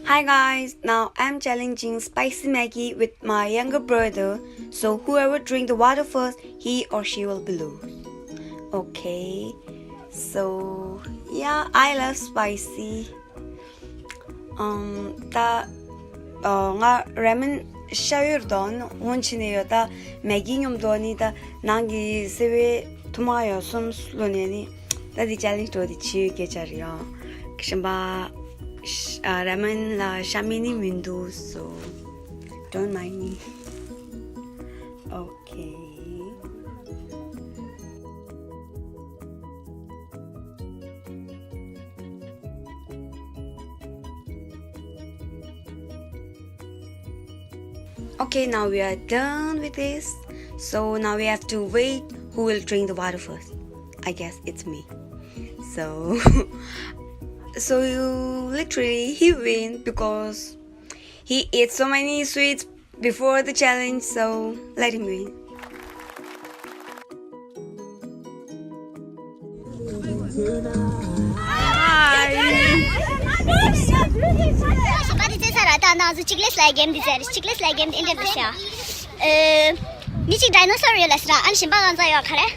Hi guys, now I'm challenging spicy Maggi with my younger brother. So whoever drink the water first, he or she will be lose. Okay. So yeah, I love spicy. Nga ramen shayurdan hunchine da Maggi nyumdo ani da nangi sewe tumaya sumsloni ani da di challenge to di chi ke chariya. Kishamba ramen la shamini window, so don't mind me. Okay. Okay, now we are done with this. So now we have to wait who will drink the water first. I guess it's me. So so he win because he ate so many sweets before the challenge, so let him win. Chickless like game Indonesia. Michi dinosaur realistra and Shimba Kare.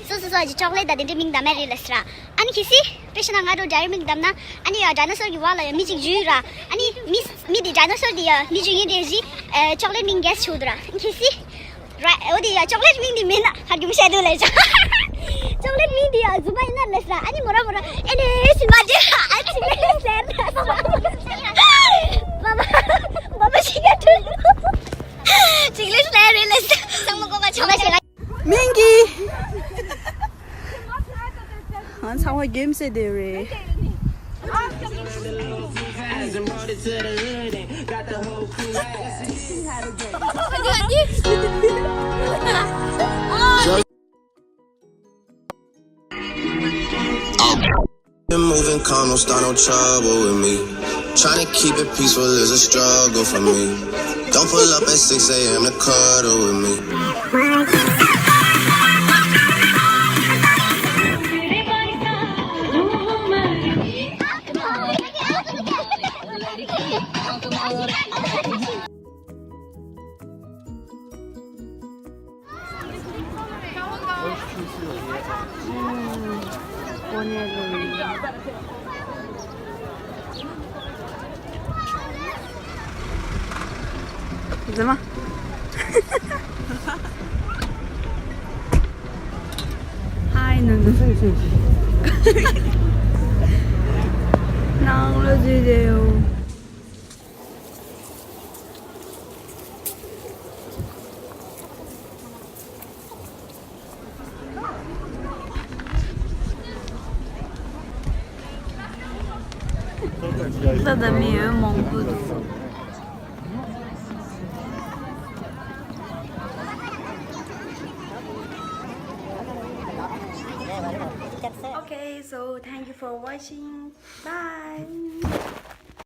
So chocolate that didn't mean the Mary Lestra. And Kissy, Pishanangado Jeremy Damna, and your dinosaur Yuala, Michi Jura, and Miss Midi dinosaur dear, Miji Daisy, chocolate mean guest chudra. And Kissy, right? Oh, the chocolate mean the mina, had you said later. Chocolate mean the Zubaina Lestra, and Moramora, and it's Baba, she got to English Larry. Mingy! That's how I game said there. Been moving calm, don't start no trouble with me. Trying to keep it peaceful is a struggle for me. Don't pull up at 6 a.m. to cuddle with me. Zama. Hai nương nong lo gì đều. Rất là mieux mon goût. Okay, so thank you for watching. Bye.